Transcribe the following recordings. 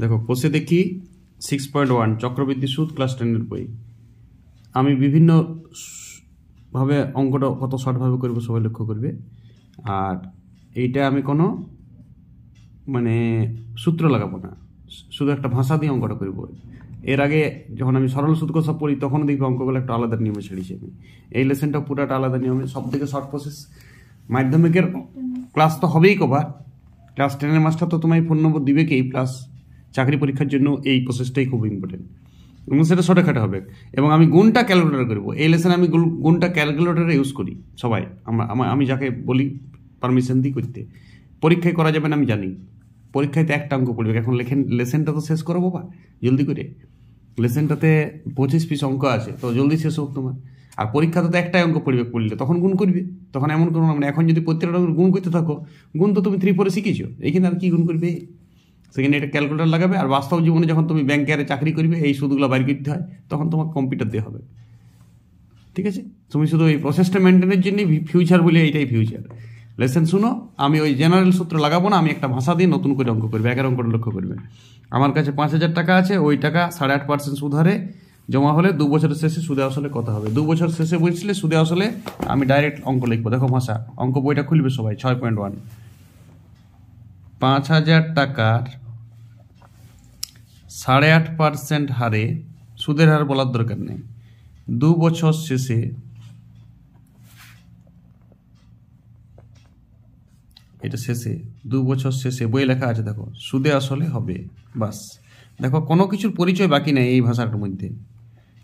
দেখো কোষে দেখি 6.1 চক্রবৃদ্ধি সুদ ক্লাস 10 বই। আমি বিভিন্ন ভাবে অঙ্কটা কত শর্টভাবে করব সবাই লক্ষ্য করবে। আর এইটা আমি কোনো মানে সূত্র লাগাবো না, শুধু একটা ভাষা দিয়ে অঙ্কটা করব। এর আগে যখন আমি সরল সুদ সব পড়ি তখন দেখবো অঙ্কগুলো একটা আলাদা নিয়মে ছেড়েছি আমি। এই লেসনটা পুরোটা আলাদা নিয়মে, সব থেকে শর্ট প্রসেস। মাধ্যমিকের ক্লাস তো হবেই কভার, ক্লাস 10-এর মাস্টার তো তোমায় ফোন নম্বর দিবে কি, প্লাস চাকরি পরীক্ষার জন্য এই প্রসেসটাই খুব ইম্পর্টেন্ট এবং সেটা শর্টকাটে হবে। এবং আমি গুণটা ক্যালকুলেটর করবো। এই লেসনে আমি গুণটা ক্যালকুলেটরে ইউজ করি সবাই, আমি যাকে বলি পারমিশন দিই করতে। পরীক্ষায় করা যাবে না আমি জানি, পরীক্ষায় তো একটা অঙ্ক পড়বে। এখন লেসনটা তো শেষ করো বাবা জলদি করে, লেসনটাতে 25 পিস অঙ্ক আছে, তো জলদি শেষ হোক তোমার। আর পরীক্ষাতে তো একটাই অঙ্ক পড়লে তখন গুণ করবে, তখন এমন কোনো মানে এখন যদি প্রত্যেকটা গুণ করতে থাকো, গুণ তো তুমি 3-4 শিখেছো, এইখানে আর কি গুণ করবে। সেখানে এটা ক্যালকুলেটর লাগাবে। আর বাস্তব জীবনে যখন তুমি ব্যাংকে আরে চাকরি করবে, এই সুদগুলো বাইর করতে হয়, তখন তোমাকে কম্পিউটার দিয়ে হবে। ঠিক আছে, তুমি শুধু এই প্রসেসটা মেনটেনের জন্যই ফিউচার বলে এইটাই ফিউচার। লেসন শুনো, আমি ওই জেনারেল সূত্র লাগাবো না, আমি একটা ভাষা দিয়ে নতুন করে অঙ্ক করবে। একের অঙ্কটা লক্ষ্য করবে। আমার কাছে 5,000 টাকা আছে, ওই টাকা 8.5% সুদ হারে জমা হলে 2 বছরের শেষে সুদে আসলে কত হবে। 2 বছর শেষে বুঝলে সুদে আসলে আমি ডাইরেক্ট অঙ্ক লিখবো। দেখো ভাষা, অঙ্ক বইটা খুলবে সবাই। 6.1 5,000 টাকার 8.5% হারে, সুদের হার বলার দরকার নেই, 2 বছর শেষে এটা শেষে 2 বছর শেষে বই লেখা আছে, দেখো সুদে আসলে হবে। বাস দেখো, কোনো কিছুর পরিচয় বাকি নেই এই ভাষাটার মধ্যে,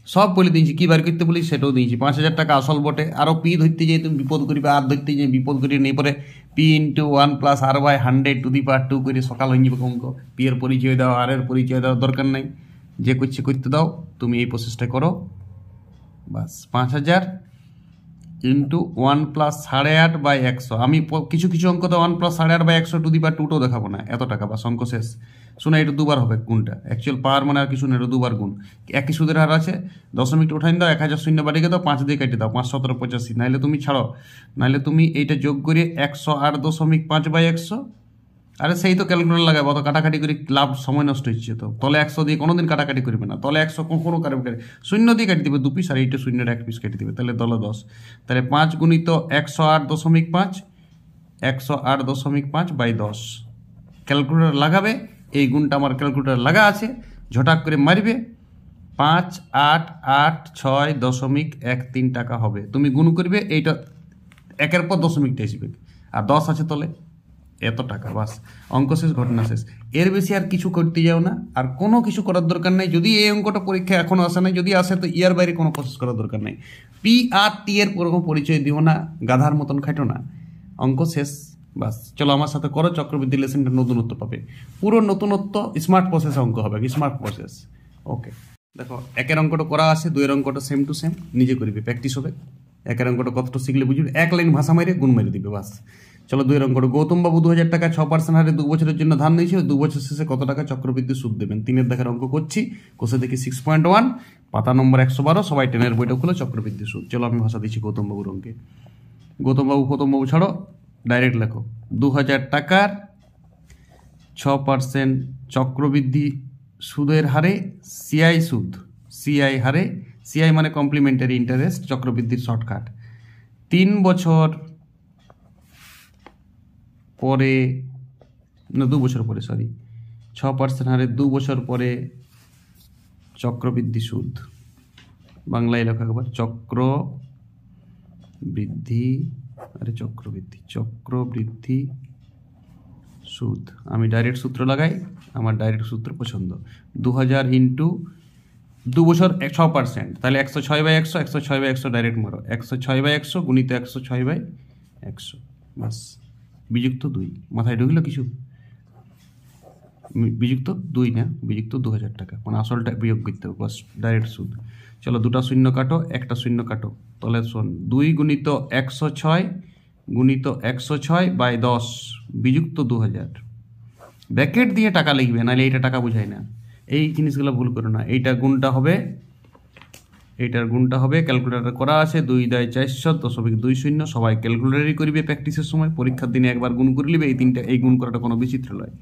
সব বলে দিয়েছি। কি বার করতে বলি সেটাও দিয়েছি। 5,000 টাকা আসল বটে, আরও পি ধরতে যাই তুমি বিপদ করিবে, আর ধরতে যাই বিপদ করিয়ে নেই, পরে পি ইন্টু 1 + r/100 করে সকাল হয়ে যাবে অঙ্ক। পি এর পরিচয় দাও, আর এর পরিচয় দেওয়ার দরকার নেই, যে করছে করতে দাও। তুমি এই প্রসেসটা করো, বাস। 5,000 ইন্টু 1 + 8.5/100। আমি কিছু কিছু অঙ্ক তো 1 + 8.5/100 দেখাবো না, এত টাকা বাস, অঙ্ক শেষ। শোনা, এটা দুবার হবে গুণটা, অ্যাকচুয়াল পাওয়ার মানে আর কিছু না, এটা দুবার গুণ। একই সুদের হার আছে, দশমিকটা উঠাই দাও, 1000 শূন্য বাড়িয়ে দাও, 5 দিয়ে কেটে দাও, 5 × 17 = 85। নাহলে তুমি ছাড়ো, নাহলে তুমি এইটা যোগ করে 108.5/100। আরে সেই তো ক্যালকুলেটর লাগাবো, অত কাটাকাটি করে লাভ, সময় নষ্ট হচ্ছে। তো তলে 100 দিয়ে কোনোদিন কাটাকাটি করবে না, তলে 100 কোনো কাটাকাটি, শূন্য দিয়ে কেটে দিবে 2 পিস, আর এইটা শূন্যের 1 পিস কেটে দিবে, তাহলে তলে 10। তাহলে 5 × 108.5 108.5/10 ক্যালকুলেটর লাগাবে। এই গুণটা আমার ক্যালকুলেটর লাগা আছে, ঝটাক করে মারবে, 5,886.13 টাকা হবে। তুমি গুণ করবে, এইটা একের পর দশমিকটা আসবে, আর 10 আছে তলে, এত টাকা, বাস। অঙ্ক শেষ, ঘটনা শেষ। এর বেশি আর কিছু করতে যাও না, আর কোনো কিছু করার দরকার নেই। যদি এই অঙ্কটা পরীক্ষা এখনো আসে নাই, যদি আসে তো ইয়ার বাইরে কোনো প্রসেস করার দরকার নেই। পি আর টি এর কোনো পরিচয় দিও না, গাধার মতন খাটো না, অঙ্ক শেষ, বাস। চলো আমার সাথে করো, চক্রবৃদ্ধি লেসনটা নতুনত্ব পাবে, পুরো নতুনত্ব। স্মার্ট প্রসেস অঙ্ক হবে, স্মার্ট প্রসেস। ওকে, দেখো একের অঙ্কটা করা আছে, 2 এর অঙ্কটা সেম টু সেম, নিজে করবে, প্র্যাকটিস হবে। একের অঙ্কটা কতটা শিখলে বুঝবে, 1 লাইন ভাষা মাইরে গুণ মেরে দিবে, বাস। চলো 2 এর অঙ্কটা। গৌতম বাবু 2,000 টাকা 6% হারে 2 বছরের জন্য ধার নিয়েছিল, 2 বছর শেষে কত টাকা চক্রবৃদ্ধি সুদ দেবেন। 3-এর দেখার অঙ্ক করছি। কোষে দেখি 6.1, পাতা নম্বর 112। সবাই 10-এর বইটা খুলে চক্রবৃদ্ধি সুদ। চলো আমি ভাষা দিচ্ছি গৌতম বাবুর অঙ্কে। গৌতম বাবু ছাড়ো, ডাইরেক্ট লেখো। 2,000 টাকার 6% চক্রবৃদ্ধি সুদের হারে, সিআই সুদ, সিআই হারে, সিআই মানে কমপ্লিমেন্টারি ইন্টারেস্ট, চক্রবৃদ্ধির শর্টকাট। 3 বছর পরে, না 2 বছর পরে, সরি, 6% হারে 2 বছর পরে চক্রবৃদ্ধি সুদ। বাংলায় লেখা একবার, চক্রবৃদ্ধি সুদ। আমি ডাইরেক্ট সূত্র লাগাই, আমার ডাইরেক্ট সূত্র পছন্দ। 2,000 ইন্টু 2 বছর 6%, তাহলে 106/100, 106/100 ডাইরেক্ট মারো, 106/100 গুণিত 106/100, বাস। বিযুক্ত 2, মাথায় ঢুকলো কিছু? বিযুক্ত 2 না, বিযুক্ত 2,000 টাকা, মানে আসলটা বিয়োগ করতে হবে, বাস, ডাইরেক্ট সুদ। চলো 2টা শূন্য কাটো, 1টা শূন্য কাটো, তাহলে শোন 2 × 106 গুণিত 106/10 বিযুক্ত 2,000। ব্র্যাকেট দিয়ে টাকা লিখবে, নাহলে এইটা টাকা বোঝায় না। এই জিনিসগুলো ভুল করো না। এইটার গুণটা হবে, ক্যালকুলেটর করা আছে, 2 × 400.20। সবাই ক্যালকুলেটরই করবে প্র্যাকটিসের সময়, পরীক্ষার দিনে একবার গুণ করে নেবে। এই গুণ করাটা কোনো বিচিত্র নয়।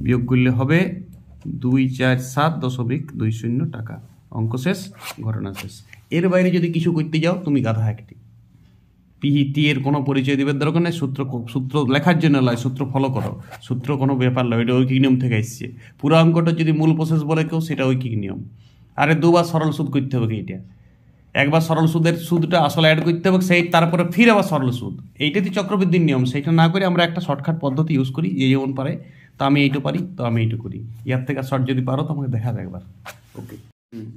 বিয়োগ করলে হবে 247.20 টাকা। অঙ্ক শেষ, ঘটনা শেষ। এর বাইরে যদি কিছু করতে যাও তুমি গাধা একটি। পিহিটি এর কোনো পরিচয় দিবার দরকার নেই। সূত্র লেখার জন্য নয়, সূত্র ফলো করো। সূত্র কোনো ব্যাপার নয়, এটা ঐকিক নিয়ম থেকে এসছে। পুরো অঙ্কটা যদি মূল প্রসেস বলে কেউ, সেটা ঐকিক নিয়ম। আরে দুবার সরল সুদ করতে হবে এইটা। একবার সরল সুদের সুদটা আসলে অ্যাড করতে হবে, সেই তারপরে ফির আবার সরল সুদ। এইটাতে চক্রবৃদ্ধির নিয়ম। সেইটা না করে আমরা একটা শর্টকাট পদ্ধতি ইউজ করি, যে যেমন পারে। তো আমি এইটা পারি, তো আমি এইটা করি। ইয়ার থেকে শর্ট যদি পারো তো আমাকে দেখাবে একবার। ওকে,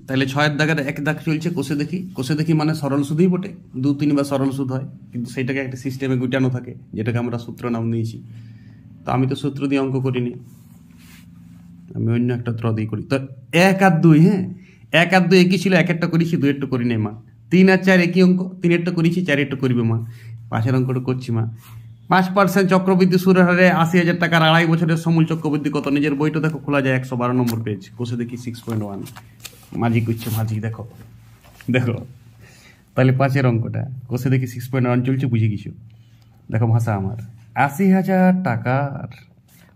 তাহলে 6-এর দাগের এক দাগ চলছে কোষে দেখি। কোষে দেখি মানে সরল সুদই বটে, 2-3 বার সরল সুদ হয়, কিন্তু সেটাকে একটা সিস্টেমে গুটানো থাকে, যেটাকে আমরা সূত্র নাম দিয়েছি। তো আমি তো সূত্র দিয়ে অঙ্ক করিনি, আমি অন্য একটা ত্র দিয়ে করি। তো 1 আর 2, হ্যাঁ 1 আর 2 একই ছিল, 1-এরটা করেছি, 2-এরটা করি নাই মা। 3 আর 4 একই অঙ্ক, 3-এরটা করেছি, 4-এরটা করবে মা। 5-এর অঙ্কটা করছি মা। 5% চক্রবৃদ্ধি সুদের হারে 80,000 টাকার 2.5 বছরের সমূল চক্রবৃদ্ধি কত? নিজের বইটা দেখো, খোলা যায় 112 নম্বর পেজ। কোষে দেখি 6.1। মাঝি করছে, মাঝি দেখো দেখো। তাহলে 5-এর অঙ্কটা কোষে দেখি 6.1 চলছে, বুঝে কিছু। দেখো ভাষা আমার, 80,000 টাকার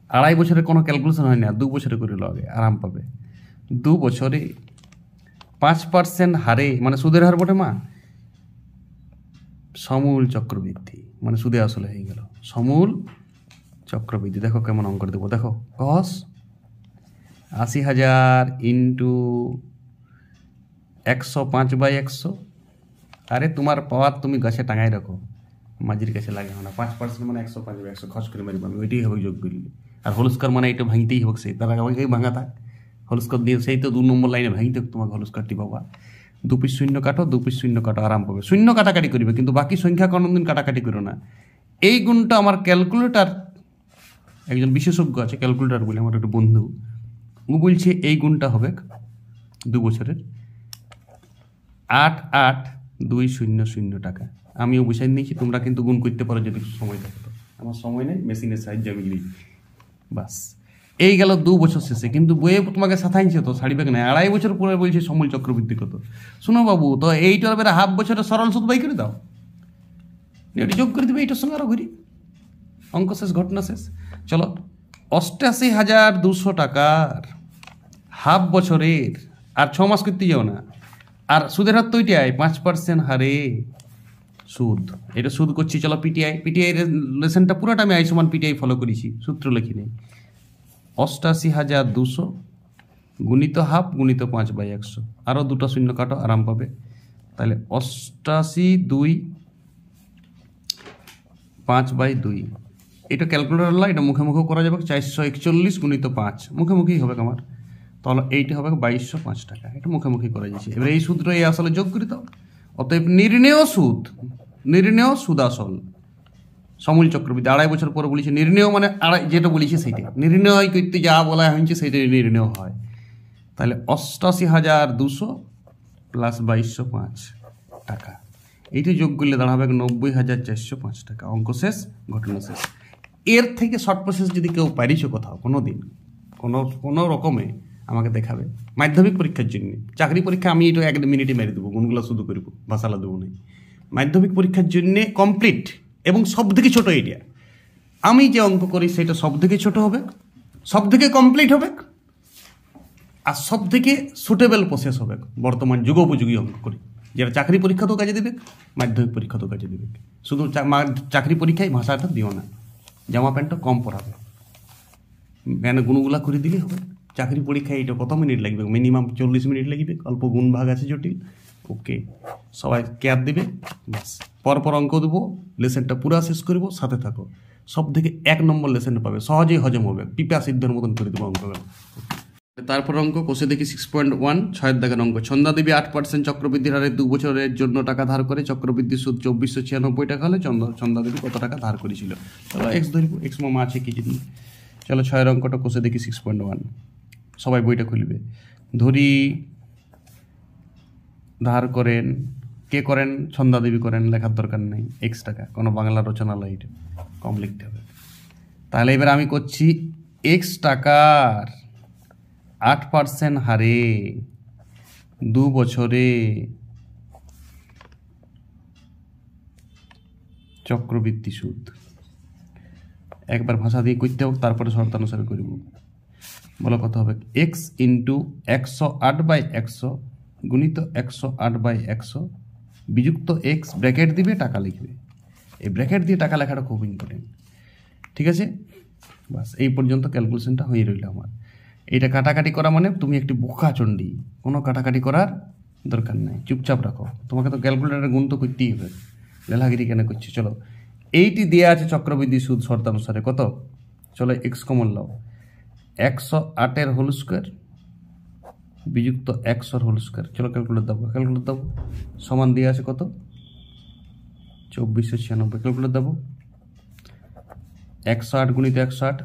2.5 বছরের কোনো ক্যালকুলেশন হয় না, 2 বছরে করে লগে আরাম পাবে। 2 বছরে 5% হারে, মানে সুদের হার বটে মা, সমূল চক্রবৃদ্ধি মানে সুদে আসলে হয়ে গেল সমূল চক্রবৃদ্ধি। দেখো কেমন অঙ্ক দেবো, দেখো কস 80,000 ইন্টু 105/100। আরে তোমার পাওয়ার তুমি গাছে টাঙাই রাখো, মাঝির কাছে লাগে না। 5% মানে 105/100 খরচ করে মারিব আমি, ওইটাই হবে যোগ করলে। আর হলুস্কার মানে এটা ভাঙতেই হোক, সেই তার আগে ভাঙা থাক। হলুস্কার দিয়ে সেই তো 2 নম্বর লাইনে ভাঙতে হোক তোমাকে হলুস্কারটি বাবা। 2 পিস শূন্য কাটো, 2 পিস শূন্য কাটো, আরাম পাবে। শূন্য কাটাকাটি করবে, কিন্তু বাকি সংখ্যা কোনোদিন কাটাকাটি করো না। এই গুণটা আমার ক্যালকুলেটার, একজন বিশেষজ্ঞ আছে ক্যালকুলেটার বলে, আমার একটা বন্ধু, ও বলছে এই গুণটা হবে 2 বছরের 8,8,200 টাকা। আমিও বুঝাই নিয়েছি, তোমরা কিন্তু গুণ করতে পারো যদি সময় থাকে। তো আমার সময় নেই, মেশিনের সাহায্যে আমি লিখি বাস। এই গেল 2 বছর শেষে, কিন্তু বইয়ে তোমাকে সাথাইছে তো ছাড়িবে না। 2.5 বছর পরে বলছে সমূল চক্রবৃদ্ধি কত। শুনো বাবু, তো এইটার বেলা হাফ বছরের সরল সুদ বাই করে দাও, এটা যোগ করে দিবে এইটার সঙ্গে আরো ঘুরি। অঙ্ক শেষ, ঘটনা শেষ। চলো, 88,200 টাকার হাফ বছরের, আর 6 মাস করতে যাও না। আর সুদের হার তো ওইটাই 5% হারে সুদ। এটা সুদ করছি। চলো পিটিআই লেসনটা পুরোটা আমি আই সমান পিটিআই ফলো করেছি, সূত্র লিখি নেই। 88,200 গুণিত হাফ গুণিত 5/100, আরও 2টা শূন্য কাটো, আরাম পাবে। তাহলে 88,2 5/2। এটা ক্যালকুলেটার হলো, এটা মুখে মুখেও করা যাবে। 441 গুণিত 5 মুখে মুখেই হবে আমার। তাহলে এইটা হবে 2205 টাকা। এটা মুখে মুখে করে দিয়েছি। এবার এই সূত্র এই আসলে যোগ করে দাও। অতএব নির্ণেয় সুদ আসল সমূল চক্রবৃদ্ধি 2.5 বছর পরে বলেছে। নির্ণেয় মানে যেটা বলেছে সেইটা নির্ণয় করতে যা বলা হয়েছে সেইটা নির্ণয় হয়। তাহলে 88,200 প্লাস 2205 টাকা, এইটা যোগ করলে দাঁড়াবে 90,405 টাকা। অঙ্ক শেষ, ঘটনা শেষ। এর থেকে শর্ট প্রসেস যদি কেউ পারিছো কোথাও কোনো দিন কোনো রকমে আমাকে দেখাবে। মাধ্যমিক পরীক্ষার জন্য, চাকরি পরীক্ষা আমি এটা 1 মিনিটে মেরে দেবো, গুণগুলো শুধু করবো, ভাষালা দেবো না। মাধ্যমিক পরীক্ষার জন্যে কমপ্লিট এবং সব থেকে ছোটো এরিয়া আমি যে অঙ্ক করি সেটা সব থেকে ছোটো হবে, সব থেকে কমপ্লিট হবে, আর সব থেকে সুটেবল প্রসেস হবে। বর্তমান যুগোপযোগী অঙ্ক করি, যেটা চাকরি পরীক্ষাতেও কাজে দেবে, মাধ্যমিক পরীক্ষাতেও কাজে দেবে। শুধু চাকরি পরীক্ষায় ভাষাটা দিও না, জামা প্যান্টটা কম পরাবে, জ্ঞানে গুণগুলা করে দিলেই হবে। চাকরি পরীক্ষায় এটা কত মিনিট লাগবে? মিনিমাম 40 মিনিট লাগবে, অল্প গুণ ভাগ আছে জটিল। ওকে, সবাই কেয়ার দেবে, ব্যাস। পরপর অঙ্ক দেবো, লেসনটা পুরা শেষ করবো, সাথে থাকো। সব থেকে 1 নম্বর লেসনটা পাবে, সহজেই হজম হবে, পিপা সিদ্ধের মতন করে দেবো অঙ্কগুলো। তারপর অঙ্ক কোষে দেখি 6.1 6-এর দাগের অঙ্ক। ছন্দা দেবী 8% চক্রবৃদ্ধির হারে 2 বছরের জন্য টাকা ধার করে চক্রবৃদ্ধি সুদ 2496 টাকা হলে ছন্দা দেবী কত টাকা ধার করেছিল? চলো এক্স ধরবো, এক্স মামা আছে কি জিনিস। চলো 6-এর অঙ্কটা কোষে দেখি 6.1। সবাই বইটা খুলবে। ধরি ধার করেন, কে করেন? ছন্দা দেবী করেন, লেখার দরকার নেই, এক্স টাকা, কোনো বাংলা রচনালয়, এটা কম লিখতে হবে। তাহলে এবার আমি করছি এক্স টাকার 8% হারে 2 বছরে চক্রবৃদ্ধি সুদ। একবার ভাষা দিয়ে করতে হোক, তারপরে শর্তানুসারে করব। বলো কত হবে? এক্স ইন্টু 108/100 গুণিত 108/100 বিযুক্ত এক্স, ব্র্যাকেট দিবে, টাকা লিখবে। এই ব্র্যাকেট দিয়ে টাকা লেখাটা খুব ইম্পর্টেন্ট, ঠিক আছে? বাস এই পর্যন্ত ক্যালকুলেশনটা হয়ে রইল আমার। এইটা কাটাকাটি করা মানে তুমি একটি বোকা চণ্ডী, কোনো কাটাকাটি করার দরকার নাই, চুপচাপ রাখো। তোমাকে তো ক্যালকুলেটারে গুণ তো করতেই হবে, লেলাগিরি কেন করছি? চলো, এইটি দেওয়া আছে চক্রবৃদ্ধি সুদ শর্তানুসারে কত? চলো এক্স কমন লাও, 108 হোল স্কোয়ার বিযুক্ত 100 হোল স্কোয়ার। চলো ক্যালকুলেট দেবো, সমান দেওয়া আছে কত? 2496। ক্যালকুলেট দেবো, 108 গুণিত 108।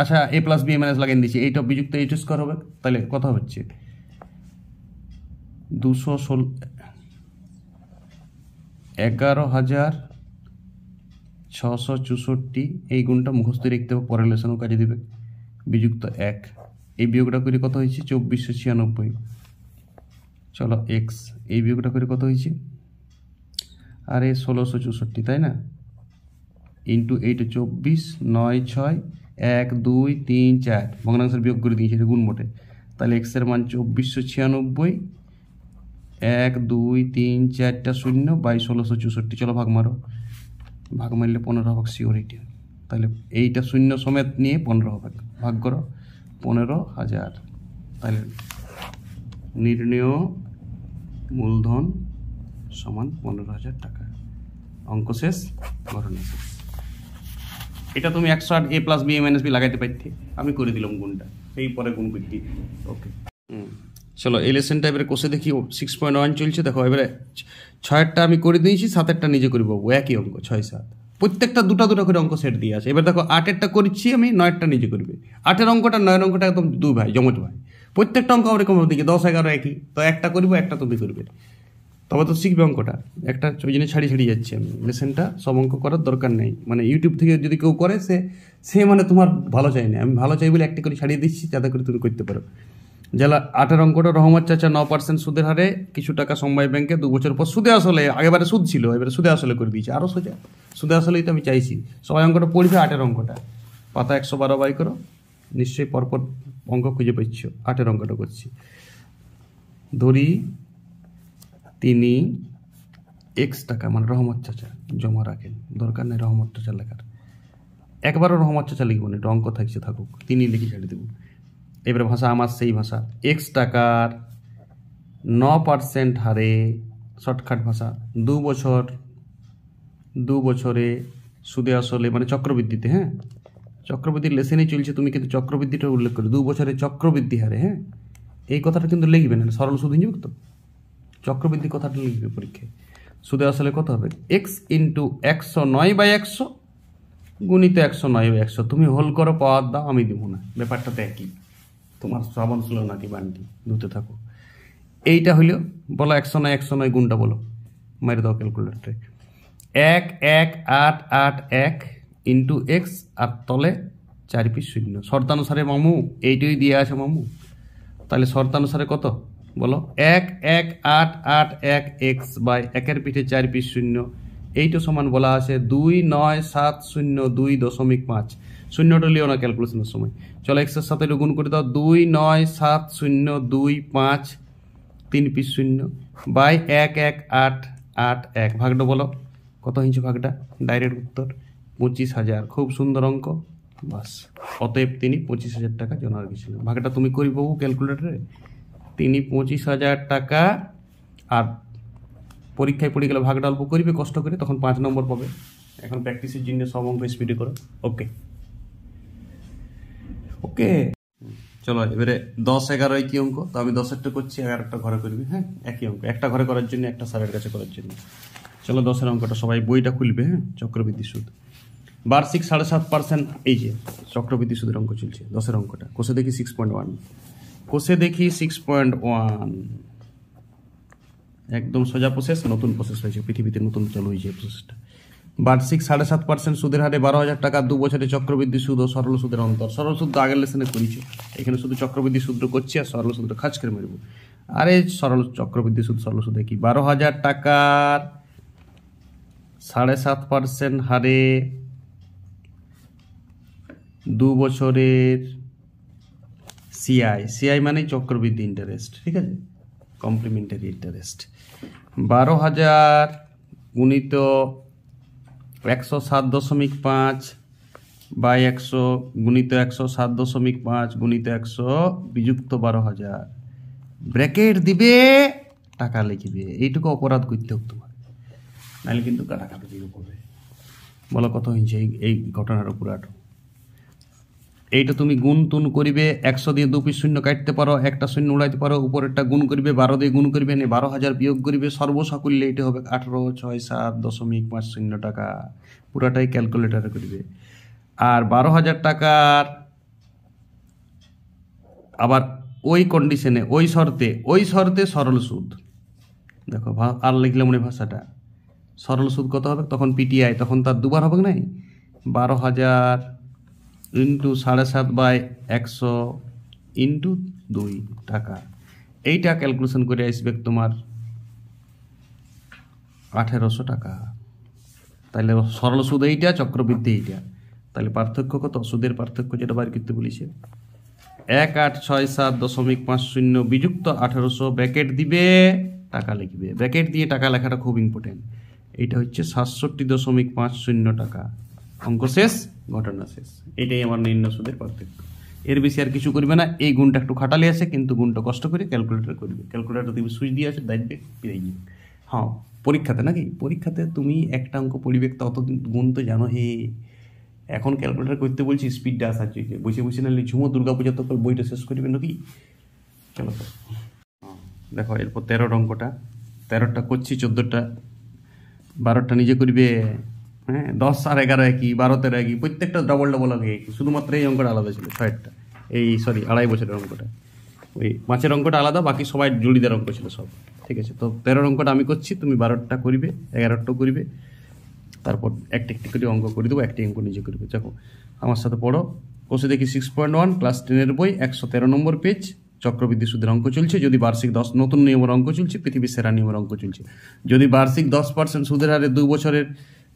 আচ্ছা এ প্লাস বি মাইনাস লাগিয়ে দিচ্ছি, এইটা বিযুক্ত এইট স্কোয়ার হবে, তাহলে কত হচ্ছে? 11,664। এই গুণটা মুখস্থ লিখতে হবে, পরের লেসনও কাজে দিবে। বিযুক্ত 1, এই বিয়োগটা করে কত হয়েছে? 2496। চলো এক্স, এই বিয়োগটা করে কত হয়েছে? আরে 1664, তাই না? ইন্টু 8, 24, 9, 6, 1, 2, 3, 4 ভগ্নাংশের বিয়োগ করে দিয়েছি, এটা গুণ মোটে। তাহলে এক্সের মান 2496, 1, 2, 3, 4টা 0/1664। চলো ভাগ মারো, ভাগ মারলে 15 হবে সিওরিটি। তাহলে এইটা শূন্য সমেত নিয়ে 15 হবে, ভাগ করো 15,000। তাহলে নির্ণেয় মূলধন সমান 15,000 টাকা। অঙ্ক শেষ, গণনা শেষ। এটা তুমি 108 a plus B minus B লাগাইতে পারতে, আমি করে দিলাম গুণটা, এই পরে গুণ করতে। ওকে, চলো এই লেসনটা এবারে কষে দেখি। 6.1 চলছে, দেখো এবারে 6এরটা আমি করে দিয়েছি, 7এরটা নিজে করে পাবো, একই অঙ্ক 6, 7 প্রত্যেকটা দুটো করে অঙ্ক সেট দিয়ে আছে। এবার দেখো 8এরটা করছি আমি, 9এরটা নিজে করবে। 8এর অঙ্কটা 9এর অঙ্কটা একদম দুই ভাই, যমজ ভাই। প্রত্যেকটা অঙ্ক এরকম দিকে 10, 11 একই, তো একটা করবো, একটা তুমি করবে, তবে তো শিখবে অঙ্কটা। একটা ওই জন্য ছাড়িয়ে যাচ্ছি আমি লেসনটা, সব অঙ্ক করার দরকার নেই। মানে ইউটিউব থেকে যদি কেউ করে সে মানে তোমার ভালো চাই না, আমি ভালো চাই বলে একটা করে ছাড়িয়ে দিচ্ছি যাতে করে তুমি করতে পারো। যারা 8এর অঙ্কটা, রহমত চাচা 9% সুদের হারে কিছু টাকা সমবায় ব্যাংকে 2 বছর পর সুদে আসলে, আগেবারে সুদ ছিল, এবারে সুদে আসলে করে দিয়েছি, আরও সোজা। সুদে আসলেই তো আমি চাইছি সবাই অঙ্কটা পড়বে। 8এর অঙ্কটা পাতা 112 বাই করো, নিশ্চয়ই পরপর অঙ্ক খুঁজে পাচ্ছ। 8এর অঙ্কটা করছি, ধরি তিনি এক্স টাকা, মানে রহমত চাচা জমা রাখেন, দরকার নেই রহমত চাচা লেখার, একবারও রহমত চাচা লিখব না, এটা অঙ্ক থাকছে থাকুক, তিনি লিখে ছেড়ে দেব। এবারে ভাষা আমার সেই ভাষা, এক্স টাকার 9% হারে, শর্টকাট ভাষা, 2 বছরে সুদে আসলে, মানে চক্রবৃদ্ধিতে, হ্যাঁ চক্রবৃদ্ধির লেসেনেই চলছে, তুমি কিন্তু চক্রবৃদ্ধিটা উল্লেখ করো, 2 বছরে চক্রবৃদ্ধি হারে, হ্যাঁ এই কথাটা কিন্তু লিখবে না, সরল সুদ যুক্ত চক্রবৃদ্ধি কথাটা লিখবে পরীক্ষায়। সুদে আসলে কত হবে? এক্স ইন্টু 109/100 গুণিত 109/100। তুমি হোল করো, পাওয়ার দাও, আমি দেবো না, ব্যাপারটা তো একই। তোমার শ্রাবণ ছিল নাকি বান্টি, ধুতে থাকো। এইটা হইল, বলো 109 গুণটা বলো, মেরে দাও ক্যালকুলেটরে। 1,1,8,8,1 ইন্টু এক্স, আর তলে 4 পিস শূন্য। শর্তানুসারে মামু এইটাই দিয়ে আছে মামু, তাহলে শর্তানুসারে কত বলো? 1,1,8,8,1 এক্স বাই 1-এর পিঠে 4 পিস শূন্য, এইটা সমান বলা আছে 2,9,702.5। শূন্যটা লিও না ক্যালকুলেশনের সময়। চলো এক্সের সাথে গুণ করে দাও, 2,9,702.5 3 পিস শূন্য বাই 1,1,8,8,1। ভাগটা বলো কত হয়েছে? ভাগটা ডাইরেক্ট উত্তর 25,000। খুব সুন্দর অঙ্ক, বাস। অতএব তিনি 25,000 টাকা জমা রেখেছিলেন। ভাগটা তুমি করি পাবো ক্যালকুলেটরে, তিনি 25,000 টাকা। আর পরীক্ষায় পড়ে গেলে ভাগটা অল্প করবে কষ্ট করে, তখন 5 নম্বর পাবে। এখন প্র্যাকটিসের জন্য সব অঙ্ক স্পিডে করো। ওকে ওকে, চলো এবারে 10, 11 একই অঙ্ক, তো আমি 10এরটা করছি, 11টা ঘরে করবি, হ্যাঁ একই অঙ্ক, একটা ঘরে করার জন্য, একটা স্যারের কাছে করার জন্য। চলো 10এর অঙ্কটা সবাই বইটা খুলবে, হ্যাঁ চক্রবৃদ্ধি সুদ বার্ষিক 7.5%, এই যে চক্রবৃদ্ধি সুদের অঙ্ক চলছে। 10এর অঙ্কটা কোষে দেখি 6.1, কোষে দেখি 6.1, একদম সোজা প্রসেস, নতুন প্রসেস হয়েছে, পৃথিবীতে নতুন চালু হয়েছে প্রসেসটা। বার্ষিক 7.5% সুদের হারে 12,000 টাকা 2 বছরে চক্রবৃদ্ধি সুদ ও সরল সুদের অন্তর। সরল সুদ আগের লেসনে করেছে, এখানে শুধু চক্রবৃদ্ধি সুদ করছি, আর সরল সুদটা খাজ করে মারব। আরে সরল চক্রবৃদ্ধি সুদ সরল সুদে কি, 12,000 টাকার 7.5% হারে 2 বছরের সিআই মানে চক্রবৃদ্ধি ইন্টারেস্ট, ঠিক আছে, কমপ্লিমেন্টারি ইন্টারেস্ট। 12,000 গুণিত 107.5 বাই 100 গুণিত 107.5 গুণিত 100 বিযুক্ত 12,000, ব্র্যাকেট দিবে, টাকা লিখবে। এইটুকু অপরাধ করতে হোক তোমার, নাহলে কিন্তু কাটাকাটি দিতে হবে। বলো কত হয়েছে এই ঘটনার উপর আটো। এইটা তুমি গুণ তুন করিবে, 100 দিয়ে 2 পিস শূন্য কাটতে পারো, একটা শূন্য উড়াইতে পারো, উপরেরটা গুণ করিবে, 12 দিয়ে গুণ করিবে, 12,000 বিয়োগ করিবে, সর্বসাকুল্যে এটা হবে 18,607.0 টাকা। পুরাটাই ক্যালকুলেটারে করিবে। আর 12,000 টাকার আবার ওই কন্ডিশনে, ওই শর্তে সরল সুদ। দেখো আর লিখলে মনে ভাষাটা, সরল সুদ কত হবে তখন? পিটিআই তখন তার দুবার হবে নাই, 12,000 ইন্টু 7.5/100 ইন্টু 2 টাকা। এইটা ক্যালকুলেশন করে আসবে তোমার 1800 টাকা। তাহলে সরল সুদ এইটা, চক্রবৃদ্ধি এইটা। তাহলে পার্থক্য কত? সুদের পার্থক্য যেটা বার করতে বলেছে, 1867.50 বিযুক্ত 1800, ব্র্যাকেট দিবে, টাকা লিখবে। ব্র্যাকেট দিয়ে টাকা লেখাটা খুব ইম্পর্টেন্ট। এইটা হচ্ছে 67.50 টাকা। অঙ্ক শেষ, ঘটনা শেষ। এটাই আমার নির্ণয় সুদের পার্থক্য। এর বেশি আর কিছু করবে না। এই গুণটা একটু খাটালে আছে, কিন্তু গুণটা কষ্ট করে ক্যালকুলেটর করবে। ক্যালকুলেটর তুমি সুইচ দিয়ে আছে, দেখবে পেয়ে যাবে। হ্যাঁ, পরীক্ষাতে নাকি, পরীক্ষাতে তুমি একটা অঙ্ক পড়িবে, ততদিন গুণ তো জানো। এখন ক্যালকুলেটর করতে বলছি, স্পিডটা আসার জন্য। বসে বসে নাহলে ঝুমো দুর্গাপূজা তো বইটা শেষ করবে নাকি। চলো তো দেখো, এরপর 13 অঙ্কটা। 13টা করছি, 14টা 12টা নিজে করবে। হ্যাঁ, 10 আর 11 একই, 12, 13 একই, প্রত্যেকটা ডবল আগে একই। শুধুমাত্র এই অঙ্কটা আলাদা ছিল 6টা, এই সরি 2.5 বছরের অঙ্কটা। ওই 5-এর অঙ্কটা আলাদা, বাকি সবাই জুড়িদার অঙ্ক ছিল সব, ঠিক আছে। তো 13 অঙ্কটা আমি করছি, তুমি 12টা করিবে, 11টা করিবে। তারপর একটি করে অঙ্ক করে দেবো, একটি অঙ্ক নিজে করবে। দেখো আমার সাথে পড়ো। কোষে দেখি 6.1 ক্লাস 10-এর বই, 113 নম্বর পেজ। চক্রবৃদ্ধি সুদের অঙ্ক চলছে। যদি বার্ষিক 10 নতুন নিয়মের অঙ্ক চলছে, পৃথিবীর সেরা নিয়মের অঙ্ক চলছে। যদি বার্ষিক 10% সুদের হারে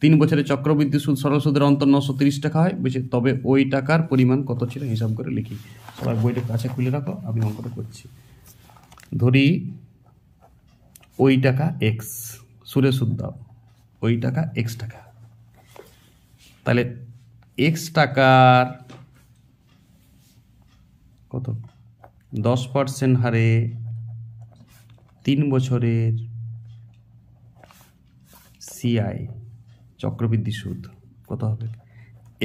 3 বছরের চক্রবৃদ্ধি সুদ সরল সুদের অন্তর 930 টাকা হয়, বুঝে, তবে ওই টাকার পরিমাণ কত ছিল হিসাব করে লিখি। সবাই বইটা কাছে খুলে রাখো, আমি অঙ্কটা করছি। ধরি ওই টাকা এক্স, সুরে সুদ দাও, ওই টাকা এক্স টাকা। তাহলে এক্স টাকার কত? 10% হারে 3 বছরের সিআই চক্রবৃদ্ধি সুদ কত হবে?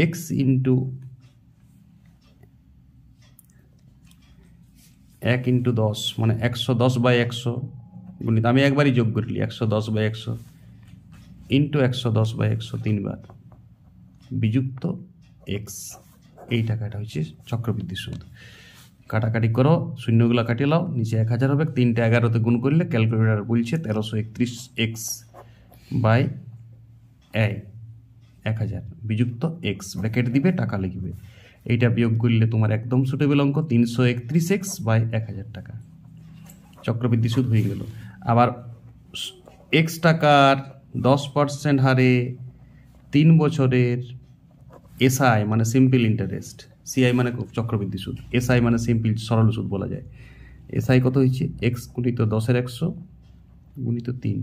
এক্স ইন্টু 1 ইন্টু 10 মানে 110/100 গুণিত, আমি একবারই যোগ করলি, 110/100 ইন্টু 110/100 3বার বিযুক্ত এক্স। এই টাকাটা হচ্ছে চক্রবৃদ্ধি সুদ। কাটাকাটি করো, শূন্যগুলো কাটিয়ে লাও, নিচে 1000 হবে। 3টা 11তে গুণ করলে ক্যালকুলেটার বলছে 1331 এক্স বাই 1000 বিযুক্ত এক্স, ব্র্যাকেট দিবে, টাকা লিখবে। এইটা বিয়োগ করলে তোমার একদম সুটেবল অঙ্ক 331 এক্স বাই 1000 টাকা। চক্রবৃদ্ধি সুদ হয়ে গেল। আবার এক্স টাকার 10% হারে 3 বছরের এসআই মানে সিম্পল ইন্টারেস্ট, সিআই মানে চক্রবৃদ্ধি সুদ, এসআই মানে সিম্পল সরল সুদ বলা যায়। এসআই কত হয়েছে? এক্স গুণিত 10-এর 100 গুণিত 3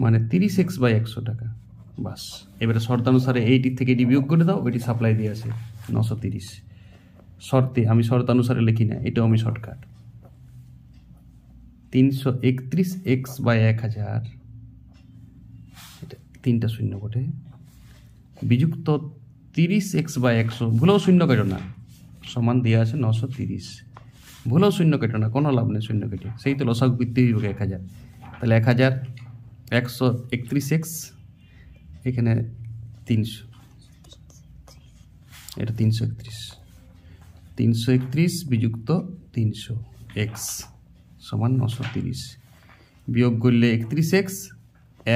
মানে 30x/100 টাকা। বাস, এবারে শর্তানুসারে এইটির থেকে এটি বিয়োগ করে দাও, ওইটি সাপ্লাই দিয়ে আছে 930। শর্তে আমি শর্তানুসারে লিখি না, এটাও আমি শর্টকাট। 331x/1000, এটা 3টা শূন্য বটে, বিযুক্ত 30x/100, ভুলেও শূন্য কেটো না, সমান দেওয়া আছে 930। ভুলেও শূন্য কেটো না, কোনো লাভ নেই শূন্য কেটে, সেই তো লসাগু করতে হইবে 1000। তাহলে 1000 131x, এখানে 300, এটা 331 বিযুক্ত 300x সমান 930। বিয়োগ করলে 31x,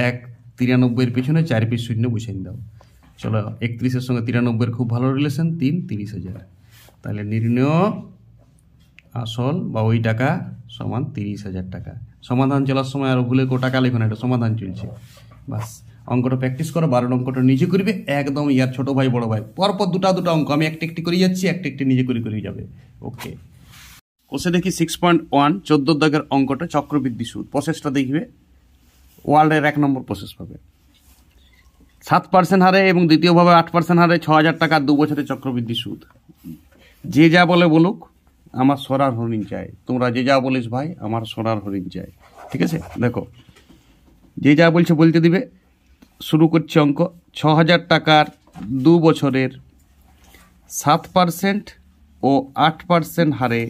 193-এর পিছনে 4 পিস শূন্য বসিয়ে দাও। চলো, 31-এর সঙ্গে 93-এর খুব ভালো রিলেশন, 30,000। তাহলে নির্ণয় আসল বা ওই টাকা সমান 30,000 টাকা। সমাধান চলার সময় আর ভুলে টাকা লেখো না, এটা সমাধান চলছে। বাস, অঙ্কটা প্র্যাকটিস করো। 12 অঙ্কটা নিজে করবে একদম। ইয়ার ছোট ভাই বড় ভাই পরপর দুটা অঙ্ক আমি একটি করে যাচ্ছি, একটি নিজে করে যাবে। ওকে। কোষে দেখি 6.1 14 দাগের অঙ্কটা চক্রবৃদ্ধি সুদ। প্রসেসটা দেখবে, ওয়ার্ল্ডের 1 নম্বর প্রসেস পাবে। 7% হারে এবং দ্বিতীয়ভাবে 8% হারে 6,000 টাকা 2 বছরে চক্রবৃদ্ধি সুদ। যে যা বলে বলুক, আমার সোনার হরিণ চাই। তোমরা যে যা বলিস ভাই, আমার সোনার হরিণ চাই। ঠিক আছে, দেখো যে যা বলছে বলতে দিবে। শুরু করছে অঙ্ক। 6,000 টাকার 2 বছরের 7% ও 8% হারে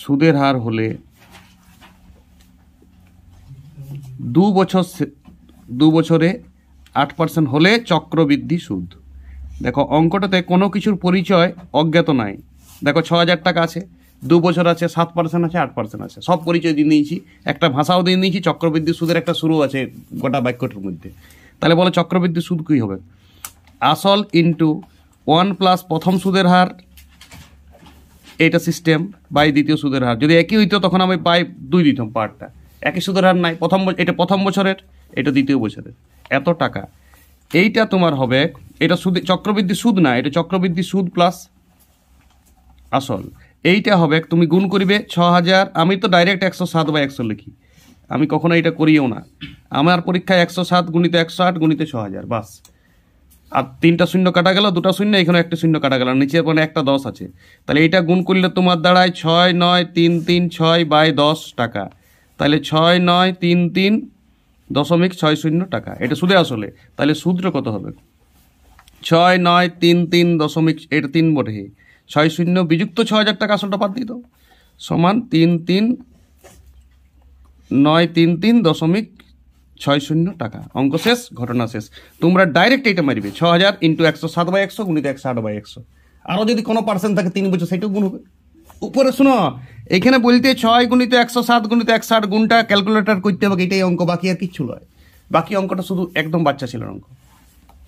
সুদের হার হলে 2 বছরে 8% হলে চক্রবৃদ্ধি সুদ। দেখো অঙ্কটাতে কোনো কিছুর পরিচয় অজ্ঞাত নাই। দেখো 6,000 টাকা আছে, 2 বছর আছে, 7% আছে, 8% আছে, সব পরিচয় দিয়ে নিয়েছি। একটা ভাষাও দিয়ে নিয়েছি, চক্রবৃদ্ধি সুদের একটা শুরু আছে গোটা বাক্যটার মধ্যে। তাহলে বলো চক্রবৃদ্ধি সুদ কী হবে? আসল ইন্টু 1 প্লাস প্রথম সুদের হার, এইটা সিস্টেম, বাই দ্বিতীয় সুদের হার। যদি একই হইতো তখন আমি বাই 2 দিতাম পার্টটা। একই সুদের হার নাই, এটা প্রথম বছরের, এটা দ্বিতীয় বছরের, এত টাকা। এইটা তোমার হবে, এটা সুদ, চক্রবৃদ্ধি সুদ না, এটা চক্রবৃদ্ধি সুদ প্লাস আসল। এইটা হবে, তুমি গুণ করিবে 6,000। আমি তো ডাইরেক্ট 107/100 লিখি, আমি কখনো এটা করিও না। আমার পরীক্ষায় 107 গুণিত 108 গুণিত 6,000, বাস। আর 3টা শূন্য কাটা গেল, 2টা শূন্য, এখানে একটা শূন্য কাটা গেল, নিচের পরে একটা 10 আছে। তাহলে এইটা গুণ করলে তোমার দাঁড়ায় 6,9,336/10 টাকা। তাহলে 6,933.60 টাকা। এটা সুদে আসলে। তাহলে সুদটা কত হবে? 6,933 এটা 3 বটে, 60 বিযুক্ত 6,000 টাকা, আসলটা বাদ দিয়ে দাও, সমান 3,933.60 টাকা। অঙ্ক শেষ, ঘটনা শেষ। তোমরা ডাইরেক্ট এটা মারিবে 6,000 ইন্টু 107/100 গুণিত 108/100। আরও যদি কোনো পার্সেন্ট থাকে 3 বছর, সেটাও গুণ হবে। উপরে শুনো, এখানে বলতে 6 গুণিত 107 গুণিত 108 গুণটা ক্যালকুলেটর করতে হবে, এটাই অঙ্ক, বাকি আর কিচ্ছু নয়। বাকি অঙ্কটা শুধু একদম বাচ্চা ছেলের অঙ্ক।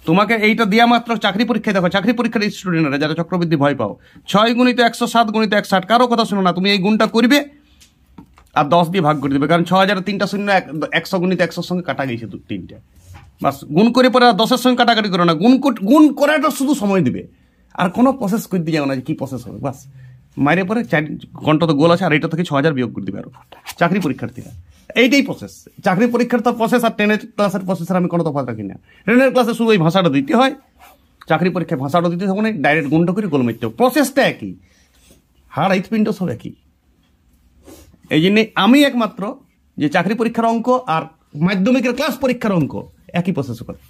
তোমাকে এইটা দেওয়া মাত্র চাকরি পরীক্ষায় দেখো, চাকরি পরীক্ষার স্টুডেন্টরা যারা চক্রবৃদ্ধি ভয় পাও, 6 গুণিত 107 গুণিত 108, কারো কথা শোনো না, তুমি এই গুণটা করবে আর 10 দিয়ে ভাগ করে দেবে। কারণ 6,000 3টা শূন্য 100 গুণিত 100 সঙ্গে কাটা গেছে 3টা, বাস। গুণ করে পরে আর 10-এর সঙ্গে কাটাকাটি করো না, গুণ করাটা শুধু সময় দিবে, আর কোনো প্রসেস করতে যাও না যে কী প্রসেস হবে, বাস। মাইরে পরে 4 ঘন্টা তো গোল আছে, আর এইটা থেকে 6,000 বিয়োগ করে দেবে আরো চাকরি পরীক্ষার্থীরা। এইটাই প্রসেস, চাকরি পরীক্ষার তো প্রসেস আর 10 ক্লাসের প্রসেসের আমি কোনো তফাৎ রাখি না। 10 ক্লাসে শুধু এই ভাষাটা দিতে হয়, চাকরি পরীক্ষায় ভাষাটা দিতে হবে না, ডাইরেক্ট গুণটা করে গোল মারতে হবে। প্রসেসটা একই, হার পিণ্ড সব একই। এই জন্যে আমি একমাত্র যে চাকরি পরীক্ষার অঙ্ক আর মাধ্যমিকের ক্লাস পরীক্ষার অঙ্ক একই প্রসেস করে।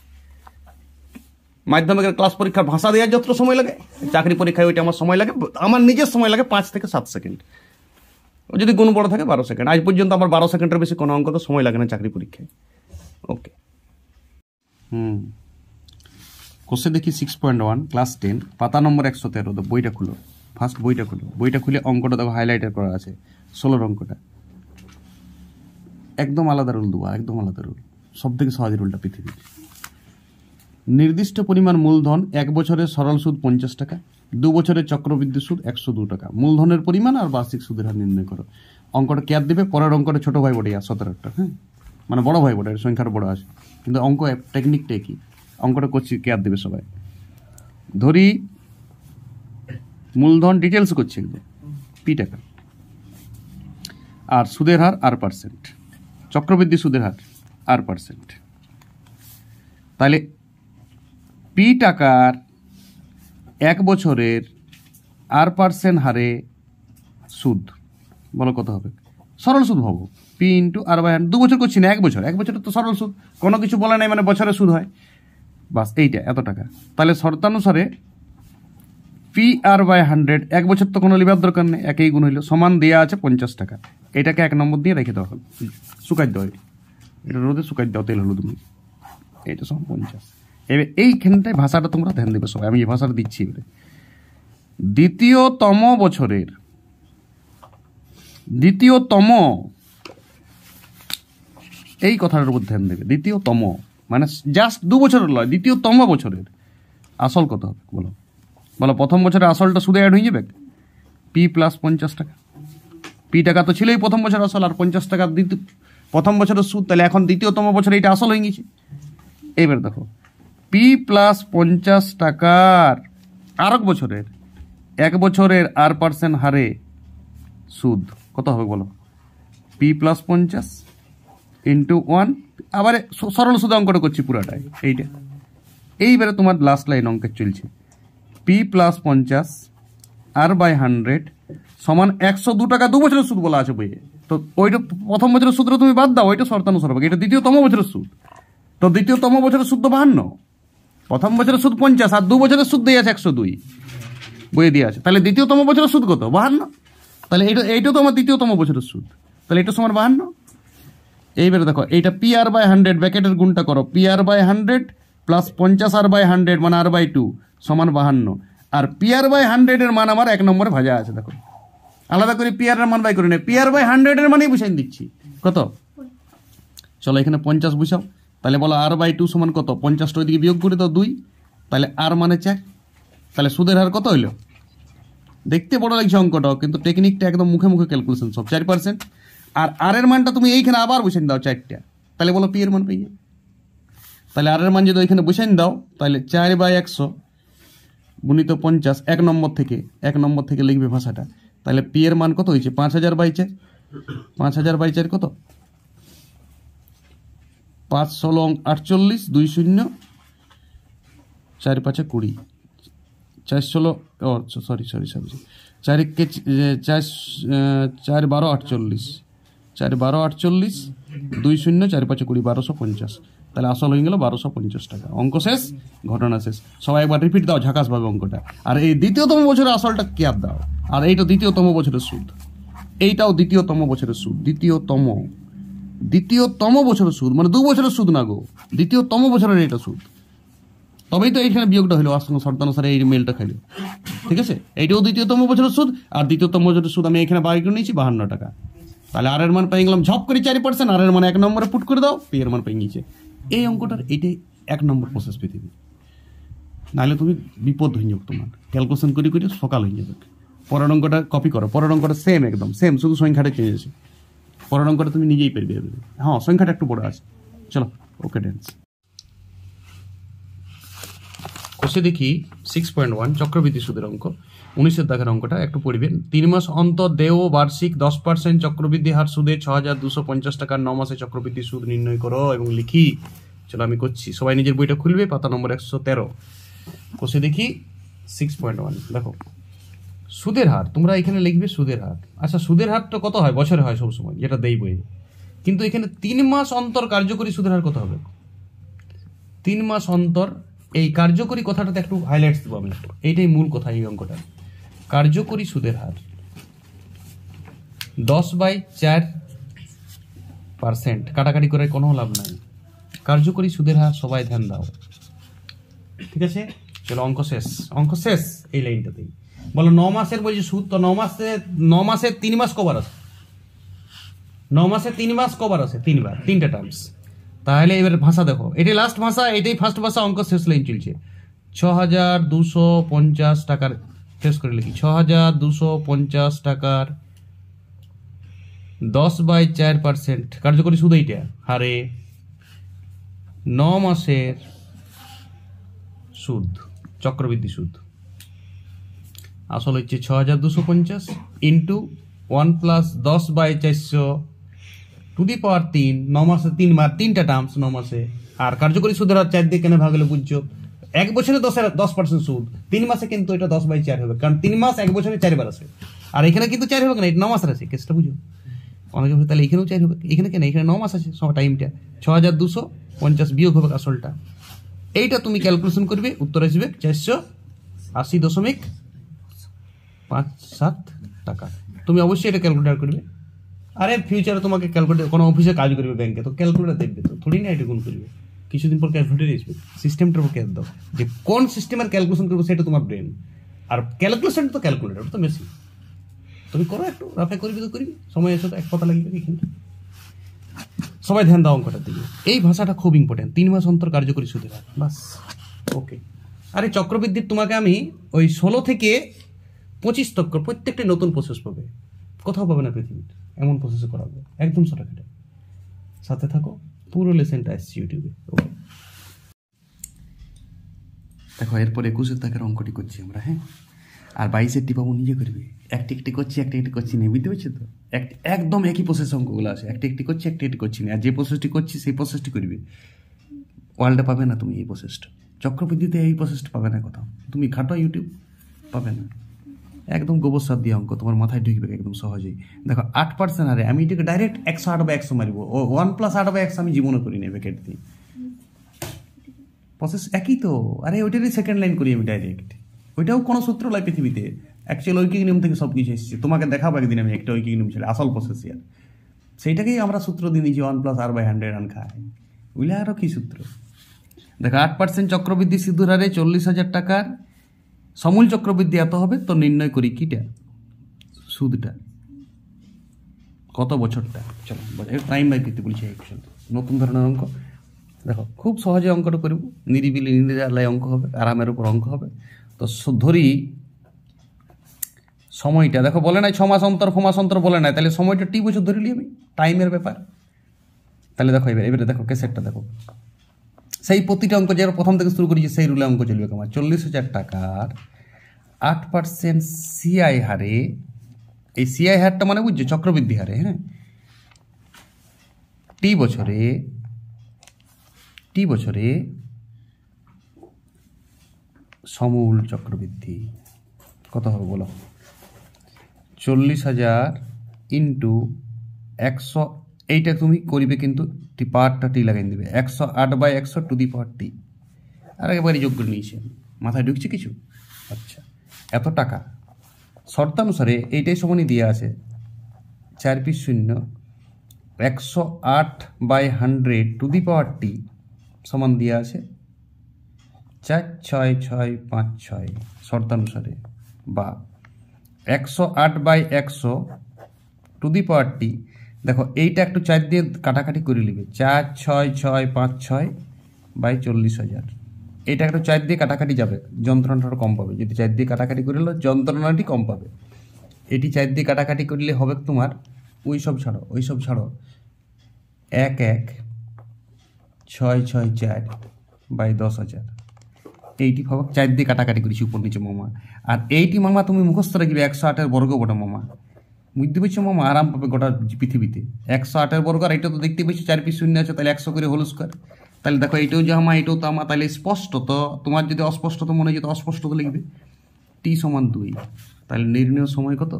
মাধ্যমিকের ক্লাস পরীক্ষার ভাষা দেওয়ার যত সময় লাগে, চাকরি পরীক্ষায় ওইটা আমার সময় লাগে, আমার নিজের সময় লাগে 5 থেকে 7 সেকেন্ড। যদি গুণ বড় থাকে 12 সেকেন্ড। আজ পর্যন্ত আমার 12 সেকেন্ডের বেশি কোনো অঙ্ক তো সময় লাগে না চাকরি পরীক্ষায়। ওকে, কোষে দেখি 6.1 ক্লাস 10 পাতা নম্বর 113। তো বইটা খুলো, ফার্স্ট বইটা খুলো। বইটা খুলে অঙ্কটা দেখো হাইলাইটার করা আছে, 16 অঙ্কটা। একদম আলাদা রুল দেওয়া, একদম আলাদা রুল, সব থেকে সহজ রুলটা পৃথিবীর। নির্দিষ্ট পরিমাণ মূলধন 1 বছরের সরল সুদ 50 টাকা, 2 বছরের চক্রবৃদ্ধি সুদ 102 টাকা। মূলধনের পরিমাণ আর বার্ষিক সুদের হার নির্ণয় করো। অঙ্কটা কে দেবে? পরের অঙ্কটা ছোট ভাই বটে 17টা, হ্যাঁ, মানে বড় ভাই বটে, সংখ্যাটা বড় আছে, কিন্তু অঙ্ক টেকনিকটা কি? অঙ্কটা করছি কে দেবে সবাই। ধরি মূলধন ডিটেলস করছি একদম, পি টাকা, আর সুদের হার R%, চক্রবৃদ্ধি সুদের হার R%। তাহলে পি টাকার 1 বছরের R% হারে সুদ, বলো কত হবে? সরল সুদ ভাবো, পি ইন্টু R/100। 2 বছর করছি না, 1 বছর, 1 বছরের তো সরল সুদ, কোনো কিছু বলা নাই, মানে বছরে সুদ হয়, বাস এইটা এত টাকা। তাহলে শর্তানুসারে PR/100, 1 বছর তো কোনো লিবার দরকার নেই, একই গুণ হইলো, সমান দেওয়া আছে 50 টাকা। এটাকে 1 নম্বর দিয়ে রেখে দেওয়া হবে, শুকাই দাও, এটা রোদে শুকাই দাও, তেল হলো তুমি, এইটা সমান 50। এবার এইখানটায় ভাষাটা তোমরা ধ্যান দেবে সবাই, আমি এই ভাষাটা দিচ্ছি এবারে। দ্বিতীয়তম বছরের, দ্বিতীয়তম, এই কথাটার উপর ধ্যান দেবে। দ্বিতীয়তম মানে জাস্ট 2 বছরের নয়, দ্বিতীয়তম বছরের আসল কত হবে বলো? বলো প্রথম বছরের আসলটা সুদে অ্যাড হয়ে যাবে, পি প্লাস 50 টাকা। পি টাকা তো ছিলই প্রথম বছর আসল, আর 50 টাকা প্রথম বছরের সুদ। তাহলে এখন দ্বিতীয়তম বছরে এটা আসল হয়ে গেছে। এইবার দেখো, পি প্লাস 50 টাকার আর এক বছরের 1 বছরের R% হারে সুদ কত হবে বলো? P+50 ইন্টু 1, আবার সরল সুদ অঙ্কটা করছি পুরাটাই এইটা। এইবারে তোমার লাস্ট লাইন অঙ্কের চলছে P+50 R/100 সমান 102 টাকা 2 বছরের সুদ বলা আছে বইয়ে। তো ওইটা প্রথম বছরের সুদটা তুমি বাদ দাও, ওইটা শর্তানুসার হবে। এটা দ্বিতীয়তম বছরের সুদ, তো দ্বিতীয়তম বছরের সুদ তো 52, প্রথম বছরের সুদ 50 আর 2 বছরের সুদ দিয়ে আছে 102 বইয়ে দিয়ে আছে। তাহলে দ্বিতীয়তম বছরের সুদ কত? 52। তাহলে এইটা তো আমার দ্বিতীয়তম বছরের সুদ, তাহলে এটা সমান 52। এইবারে দেখো এইটা PR/100 ব্র্যাকেটের গুণটা করো, PR/100 প্লাস 50R/100 মানে R/2 সমান 52। আর PR/100 এর মান আমার 1 নম্বরে ভাজা আছে। দেখো আলাদা করে PR এর মান বাই করে নেই, PR/100 এর মানেই বুঝাই দিচ্ছি কত। চলো এখানে 50 বুঝাও, তাহলে বলো R/2 সমান কত? 50টা ওইদিকে বিয়োগ করে দাও 2, তাহলে R মানে 4। তাহলে সুদের হার কত হইলো? দেখতে বড় লাগছে অঙ্কটাও, কিন্তু টেকনিকটা একদম মুখে মুখে ক্যালকুলেশন সব। 4%। আর আর এর মানটা তুমি এইখানে আবার বসাই দাও 4টা, তাহলে বলো পি এর মান পেয়ে যাবে। তাহলে আর এর মান যদি ওইখানে বসাই দাও, তাহলে 4/100 গুণিত 50 1 নম্বর থেকে লিখবে ভাষাটা। তাহলে পি এর মান কত হয়েছে? 5000/4। 5000/4 কত? 5 16 48 2 0 4 5 20 4 16 সরি 4 1 4 4 12 48 4 12 48 2 0 4 5 20 1250। তাহলে আসল হয়ে গেল 1250 টাকা। অঙ্ক শেষ, ঘটনা শেষ। সবাই একবার রিপিট দাও ঝাকাস ভাবে অঙ্কটা। আর এই দ্বিতীয়তম বছরের আসলটা কে দাও, আর এইটা দ্বিতীয়তম বছরের সুদ, এইটাও দ্বিতীয়তম বছরের সুদ। দ্বিতীয়তম বছরের সুদ মানে 2 বছরের সুদ না গো, দ্বিতীয়তম বছরের এটা সুদ। তবেই তো এইখানে বিয়োগটা হলো, শর্তানুসারে এই মেলটা খাইলো। ঠিক আছে, এইটাও দ্বিতীয়তম বছরের সুদ, আর দ্বিতীয়তম বছরের সুদ আমি এখানে বাই করে নিয়েছি 52 টাকা। তাহলে আর এর মান পেয়ে গেলাম ঝপ করে 4%, আর এর মান 1 নম্বরে পুট করে দাও, পি এর মান পেয়ে গিয়েছে। এই অঙ্কটার এইটাই 1 নম্বর প্রসেস পৃথিবী। নাহলে তুমি বিপদ হয়ে যাবে, তোমার ক্যালকুলেশন করে করে সকাল হয়ে যাবে। পরের অঙ্কটা কপি করো, পরের অঙ্কটা সেম একদম সেম, শুধু সংখ্যাটা চেঞ্জ আছে। পরের অঙ্কটা তুমি নিজেই পেয়ে যাবে। হ্যাঁ, সংখ্যাটা একটু বড় আছে। চলো ওকে ড্যান্স। কোষে দেখি 6.1 চক্রবৃদ্ধি সুদের অঙ্ক 19 দাগের অঙ্কটা একটু পড়বেন। 3 মাস অন্তর দেয় বার্ষিক 10% চক্রবৃদ্ধি হার সুদে 6250 টাকার 9 মাসে চক্রবৃদ্ধি সুদ নির্ণয় করো এবং লিখি। চলো আমি করছি, সবাই নিজের বইটা খুলবে, পাতা নম্বর 113। কোষে দেখি 6.1 দেখো সুদের হার, তোমরা এখানে লিখবে সুদের হার। আচ্ছা সুদের হারটা কত হয়? বছরে হয় সবসময়, যেটা দেই বইয়ে। কিন্তু এখানে 3 মাস অন্তর কার্যকরী সুদের হার কত হবে? 3 মাস অন্তর, এই কার্যকরী কথাটাতে একটু হাইলাইটস দেবো আমি, এইটাই মূল কথা এই অঙ্কটা। কার্যকরী সুদের হার 10/4%, কাটাকাটি করে কোনো লাভ নাই। কার্যকরী সুদের হার সবাই ধ্যান দাও, ঠিক আছে? চলো অঙ্ক শেষ এই লাইনটাতেই। বলো 9 মাসের বলছি সুদ, তো 9 মাসে 3 মাস কবার আছে? 9 মাসে 3 মাস কবার আছে? 3 বার, 3টা টার্মস। তাহলে এবার ভাষা দেখো, এটাই লাস্ট ভাষা, এটাই ফার্স্ট ভাষা, অঙ্ক শেষ লাইন চলছে। 6250 টাকার, শেষ করে লিখি 6250 টাকার 10/4% কার্যকরী সুদ এইটা হারে 9 মাসের সুদ, চক্রবৃদ্ধি সুদ। আসল হচ্ছে 6250 ইন্টু 1 প্লাস 10/400 টু দি পাওয়ার 3। 9 মাসে 3 বার, 3টা টার্মস 9 মাসে। আর কার্যকরী সুদের হার 4 দিয়ে কেন ভাগ হলে বুঝছো? 1 বছরে 10% সুদ, 3 মাসে কিন্তু এটা 10/4 হবে, কারণ 3 মাস 1 বছরে 4 বার আছে। আর এখানে কিন্তু 4 হবে না, এটা 9 মাসের আছে, কেসটা বুঝো। অনেকে হবে তাহলে এখানেও 4 হবে, এখানে কেন? এখানে 9 মাস আছে, সব টাইমটা 6250 বিয়োগ হবে আসলটা। এইটা তুমি ক্যালকুলেশন করবে, উত্তর আসবে 480.57 টাকা। তুমি অবশ্যই এটা ক্যালকুলেটার করবে। আরে ফিউচারে তোমাকে ক্যালকুলেটার, কোনো অফিসে কাজ করবে ব্যাংকে, তো ক্যালকুলেটার দেখবে, তো থোড়ি না এটা গুণ করবে। কিছুদিন পর ক্যালকুলেটার আসবে, সিস্টেমটার উপর দাও যে কোন সিস্টেমের ক্যালকুলেশন করবো, সেটা তোমার ব্রেন। আর ক্যালকুলেশন তো ক্যালকুলেটার তো মেশিন। তুমি করো একটু রাফে করবি, তো করবি, সময় এসে তো এক কথা লাগবে এখানে। সবাই ধ্যান দাও অঙ্কটার দিকে, এই ভাষাটা খুব ইম্পর্টেন্ট। 3 মাস অন্তর কার্যকরী সুদের হার, বাস ওকে। আরে চক্রবৃদ্ধির তোমাকে আমি ওই 16 থেকে 25 তক প্রত্যেকটা নতুন প্রসেস পাবে, কোথাও পাবে না পৃথিবীর, এমন প্রসেস করাবো একদম শর্টকাটে। সাথে থাকো, পুরো লেসনটা আসছে ইউটিউবে। ওকে দেখো, এরপর 21 দাগের অঙ্কটি করছি আমরা। হ্যাঁ, আর 22-এর টিপাবো নিজে করবে, একটি একটি করছি একটি একটি করছি না, বুঝতে পারছো তো? একদম একই প্রসেস অঙ্কগুলো আছে, একটি একটি করছি একটি একটি করছি না, আর যে প্রসেসটি করছি সেই প্রসেসটি করবে। ওয়ার্ল্ডে পাবে না তুমি এই প্রসেসটা, চক্রবৃদ্ধিতে এই প্রসেসটা পাবে না কোথাও, তুমি ঘাটো ইউটিউব পাবে না। একদম গোবর সার দিয়ে অঙ্ক তোমার মাথায় ঢুকবে একদম সহজেই। দেখো 8% হারে আমি এটাকে ডাইরেক্ট 108/100 মারিব, ও 1+8/100 আমি জীবনে করি না ব্যাকেট দিয়ে, প্রসেস একই তো। আরে ওইটারই সেকেন্ড লাইন করি আমি ডাইরেক্ট, ওইটাও কোনো সূত্র নয় পৃথিবীতে, অ্যাকচুয়াল ঐকিক নিয়ম থেকে সব কিছু এসেছে। তোমাকে দেখাবো একদিন আমি একটা ঐকিক নিয়ম ছিল আসল প্রসেস, ইয়ার সেইটাকেই আমরা সূত্র দিয়ে দিয়েছি 1+r/100 রান খায়, বুঝলে আরও কি সূত্র। দেখো 8% চক্রবৃদ্ধি সিদ্ধুর হারে 40,000 টাকার সমূল চক্রবৃদ্ধি এত হবে, তো নির্ণয় করি কিটা সুদটা কত বছরটা। চলো টাইম বাই করতে বলছি, নতুন ধরনের অঙ্ক। দেখো খুব সহজে অঙ্কটা করব, নিরিবিলি নিরালায় অঙ্ক হবে, আরামের উপর অঙ্ক হবে। তো ধরি সময়টা, দেখো বলে নাই 6 মাস অন্তর 4 মাস অন্তর বলে নাই, তাহলে সময়টা টি বছর ধরে নিই আমি, টাইমের ব্যাপার। তাহলে দেখো এবারে দেখো কেসেটটা দেখো, সেই প্রতিটা অঙ্ক যে প্রথম থেকে শুরু করেছি সেই রুলে অঙ্ক চলবে আমার। 40,000 টাকার 8% সিআই হারে, এই সিআই হারটা মানে বুঝছো চক্রবৃদ্ধি হারে, হ্যাঁ, টি বছরে সমূল চক্রবৃদ্ধি কত হবে বলো? 40,000 ইন্টু 100, এইটা তুমি করিবে কিন্তু পাওয়ারটা টি লাগাই দেবে, 108/100 টু দি পাওয়ার টি। আর একেবারে যোগ করে নিয়েছি, মাথায় ঢুকছে কিছু? আচ্ছা, এত টাকা শর্তানুসারে এইটাই সমানই দিয়ে আছে 4 পিস 0, 108/100 টু দি পাওয়ার টি সমান দিয়ে আছে 46656 শর্তানুসারে, বা 108/100 টু দি পাওয়ার টি। দেখো এইটা একটু 4 দিয়ে কাটাকাটি করে নিবে, 46656/40,000। এটা একটু 4 দিয়ে কাটাকাটি যাবে, যন্ত্রণাটা কম পাবে। যদি 4 দিয়ে কাটাকাটি করে নিলে যন্ত্রণাটি কম পাবে। এটি 4 দিয়ে কাটাকাটি করলে হবে তোমার ওই সব ছাড়ো 11,664/10,000। এইটি ভাবো 4 দিয়ে কাটাকাটি করেছি উপর নিচে মামা। আর এইটি মামা তুমি মুখস্থ রাখবে 108-এর বর্গ গোটা মামা, বুঝতে পারছো মামা? আরাম পাবে গোটা পৃথিবীতে 108-এর বর্গ। আর এটা তো দেখতে পাচ্ছি 4 পিস 0 আছে, তাহলে 100 করে হোল স্কোয়ার। তাহলে দেখো এইটাও যে আমার এটাও তো আমার, তাহলে স্পষ্ট তো। তোমার যদি অস্পষ্ট তো মনে হয়, যদি অস্পষ্ট তো লিখবে টি সমান 2। তাহলে নির্ণয় সময় কত?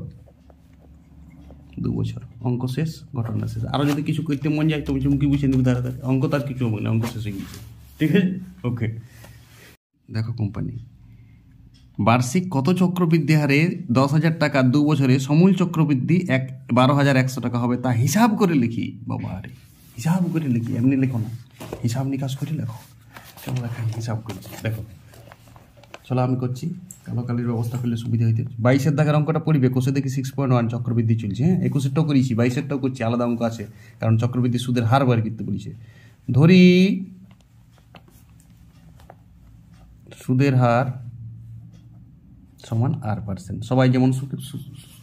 2 বছর। অঙ্ক শেষ, ঘটনা শেষ। আরও যদি কিছু করতে মন যায় তুমি চুমকি বুঝে নিবে তাড়াতাড়ি, অঙ্ক তার কিছু হবে না, অঙ্ক শেষ হয়ে গেছে। ঠিক আছে, ওকে। দেখো কোম্পানি বার্ষিক কত চক্রবৃদ্ধি হারে 10,000 টাকা 2 বছরে সমূল চক্রবৃদ্ধি 12,100 টাকা হবে, তা হিসাব করে লিখি। বাবা আরে হিসাব করে লিখি, এমনি লেখো না, হিসাব নিকাশ করে লেখো। চলো দেখা হিসাব করছি, দেখো চলো আমি করছি, কালোকালির ব্যবস্থা করলে সুবিধা হইতে। 22-এর দাগের অঙ্কটা পড়িবে, কোষে দেখি 6.1 চক্রবৃদ্ধি চলছে, হ্যাঁ 21-এরটাও করেছি, 22-এরটাও করছি, আলাদা অঙ্ক আছে, কারণ চক্রবৃদ্ধি সুদের হার বার করতে বলেছে। ধরি সুদের হার সমান R%, সবাই যেমন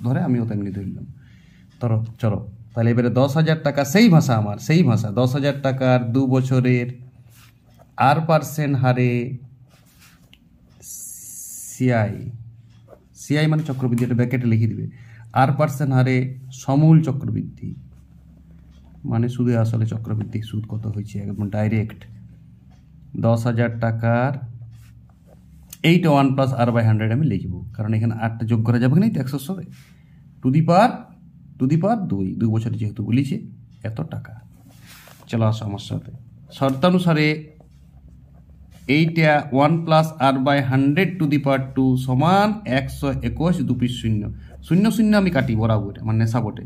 ধরে আমিও তেমনি ধরলাম। চলো তাহলে এবারে 10,000 টাকা, সেই ভাষা 10,000 টাকার 2 বছরের R% হারে সিআই মানে চক্রবৃদ্ধি, এটা ব্র্যাকেটে লিখে দিবে। R% হারে সমূল চক্রবৃদ্ধি মানে সুদে আসলে চক্রবৃদ্ধি সুদ কত হয়েছে একদম ডাইরেক্ট। 10,000 টাকার এইটা 1+r/100 আমি লিখব, কারণ এখানে 8টা যোগ করা যাবে না, তো 100 টু দি পাওয়ার 2 বছরে যেহেতু বলেছে এত টাকা। চলো আসো আমার সাথে, শর্তানুসারে এইটা 1+r/100 টু দি পাওয়ার 2 সমান 121 2 পিস 0 আমি কাটি বরাবর, আমার নেশা বটে।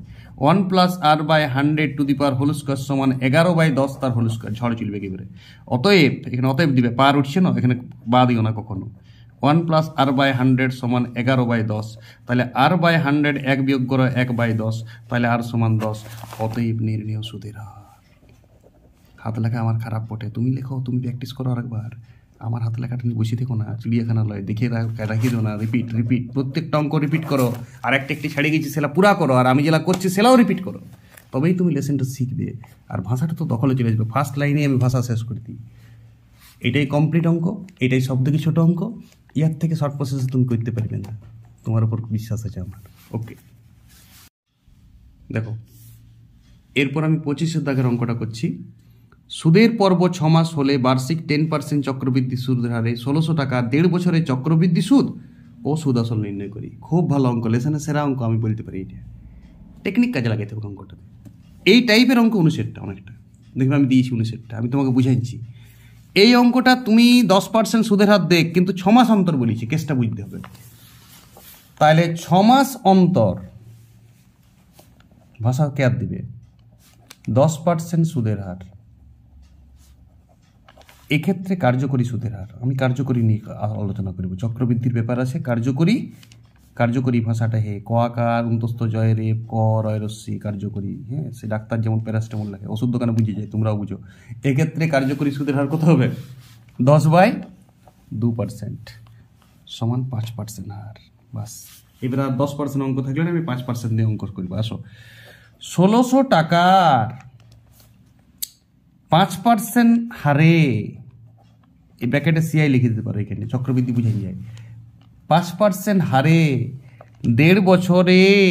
1+r/100 to the power whole square সমান 11/10 তার হোল স্কোয়ার, ঝড় চলবে একেবারে। এখানে অতএব দিবে, পার উঠছে না, এখানে বা দিও না কখনো। 1+r/100 সমান 11/10, তাহলে r/100 1 বিয়োগ করো 1/10, তাহলে r সমান 10। অতএব নির্ণয় সুদের হার। হাত লেখা আমার খারাপ বটে, তুমি লেখো, তুমি প্র্যাকটিস করো আরেকবার। আমার হাত লেখাটা নিয়ে বসে থেকো না, চিড়িয়াখানা লয় দেখে রাখি দিও না। রিপিট প্রত্যেকটা অঙ্ক রিপিট করো, আর একটি ছেড়ে গেছি সেটা পুরা করো, আর আমি যেটা করছি সেটাও রিপিট করো, তবেই তুমি লেসনটা শিখবে। আর ভাষাটা তো দখলে চলে আসবে, ফার্স্ট লাইনে আমি ভাষা শেষ করে দিই। এটাই কমপ্লিট অঙ্ক, এটাই সব থেকে ছোটো অঙ্ক, ইয়ার থেকে শর্ট প্রসেসে তুমি করতে পারবে না। তোমার উপর বিশ্বাস আছে আমার। ওকে, দেখো এরপর আমি 25 দাগের অঙ্কটা করছি। সুদের পর্ব 6 মাস হলে বার্ষিক 10% চক্রবৃদ্ধি সুদের হারে 1600 টাকা 1.5 বছরের চক্রবৃদ্ধি সুদ ও সুদ আসল নির্ণয় করি। খুব ভালো অঙ্ক, লেসনের সেরা অঙ্ক আমি বলতে পারি। এটা টেকনিক কাজে লাগাইতে হবে অঙ্কটাতে। এই টাইপের অঙ্ক 59টা অনেকটা, দেখবে আমি দিয়েছি 59টা, আমি তোমাকে বুঝাইছি। এই অঙ্কটা তুমি 10% সুদের হার দেখ, কিন্তু 6 মাস অন্তর বলেছি, কেসটা বুঝতে হবে। তাহলে 6 মাস অন্তর ভাষা কে আর দিবে 10% সুদের হার, এক্ষেত্রে কার্যকরী সুদের হার। আমি কার্যকরী নিয়ে আলোচনা করব, চক্রবৃদ্ধির ব্যাপার আছে। কার্যকরী ভাষাটা হে ক আকার উন্তস্ত জয় রে ক রয় রস্যি কার্যকরী। হ্যাঁ, সে ডাক্তার যেমন প্যারাস্টামল লাগে, ওষুধ দোকানে বুঝে যায়, তোমরাও বুঝো। এক্ষেত্রে কার্যকরী সুদের হার কত হবে? 10/2% সমান 5% হার। বাস, এবার আর 10% অঙ্ক থাকলে আমি 5% দিয়ে অঙ্ক করবো। আসো, 1600 টাকার 5% হারে, এই ব্র্যাকেটে সিআই লিখে দিতে পারো, এখানে চক্রবৃদ্ধি বুঝে যায়। 5% হারে 1.5 বছরের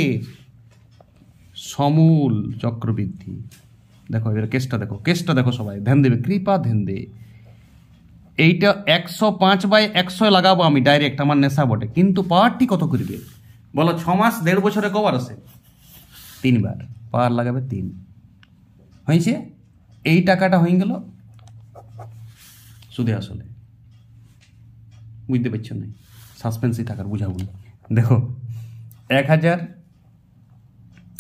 সমূল চক্রবৃদ্ধি। দেখো এবার কেসটা দেখো সবাই ধ্যান দেবে, কৃপা ধ্যান দে। এইটা 105/100 লাগাবো আমি ডাইরেক্ট, আমার নেশা বটে, কিন্তু পাওয়ারটি কত করবে বলো? 6 মাস 1.5 বছরে কবার আসে? 3 বার। পাওয়ার লাগাবে 3। হয়েছে? এই টাকাটা হয়ে গেল সুদে আসলে। বুঝতে পারছো না? সাসপেন্সই থাকার বুঝাবো না। দেখো 1000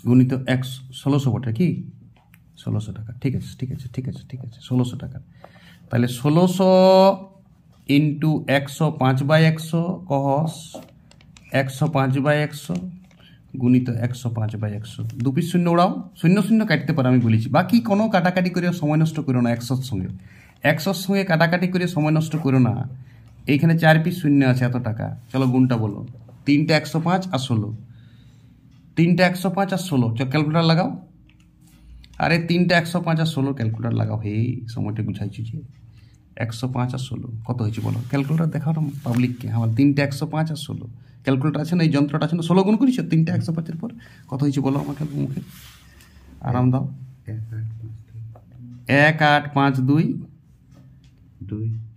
গুণিত 1600 বটে কি 1600 টাকা। ঠিক আছে 1600 টাকা। তাহলে 1600 ইন্টু 105/100 কহস 105/100 গুণিত 105/100। 2 পিস শূন্য উড়াও, শূন্য শূন্য কাটতে পারো, আমি বলেছি। বাকি কোনো কাটাকাটি করে সময় নষ্ট করো না। 100 সঙ্গে কাটাকাটি করে সময় নষ্ট করো না। এইখানে 4 পিস শূন্য আছে, এত টাকা। চলো গুণটা বলো। 3টা 105 আর 16, 3টা 105 আর 16, ক্যালকুলেটার লাগাও। আরে 3টা 105 আর 16 ক্যালকুলেটার লাগাও। হে, সময়টা বুঝাইছি যে 105 আর 16 কত হয়েছে বলো? ক্যালকুলেটার দেখাও না পাবলিককে। আমার 3টা 105 আর 16 ক্যালকুলেটার আছে না, এই যন্ত্রটা আছে না, 16 গুণ করেছো 3টা 105-এর পর কত হয়েছে বলো আমাকে মুখে। আরাম দাও। 1852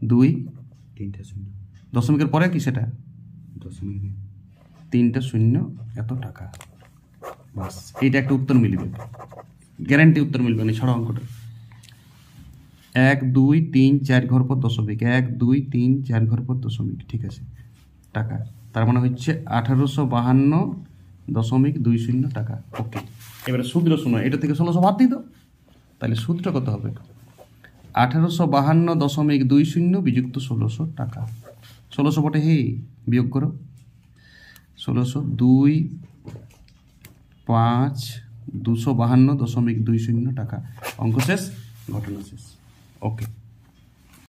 2 3টা শূন্য, দশমিকের পরে কি সেটা? দশমিক 3টা শূন্য, এত টাকা। বাস, এইটা একটা উত্তর মিলবে, গ্যারান্টি উত্তর মিলবে না। ছড়া অঙ্কটা 1 2 3 4 ঘর পর দশমিক, 1 2 3 4 ঘর পর দশমিক। ঠিক আছে, টাকা তার মানে হচ্ছে 1852.20 টাকা। ওকে, এবারে সুদটা শোনো, এটা থেকে 1600 বাদ দিই তো, তাহলে সুদটা কত হবে? 1852.20 বিযুক্ত 1600 টাকা। 1600 বটে, হে বিয়োগ করো। 1600 2 5 252.20 টাকা। অঙ্ক শেষ, ঘটনা শেষ। ওকে।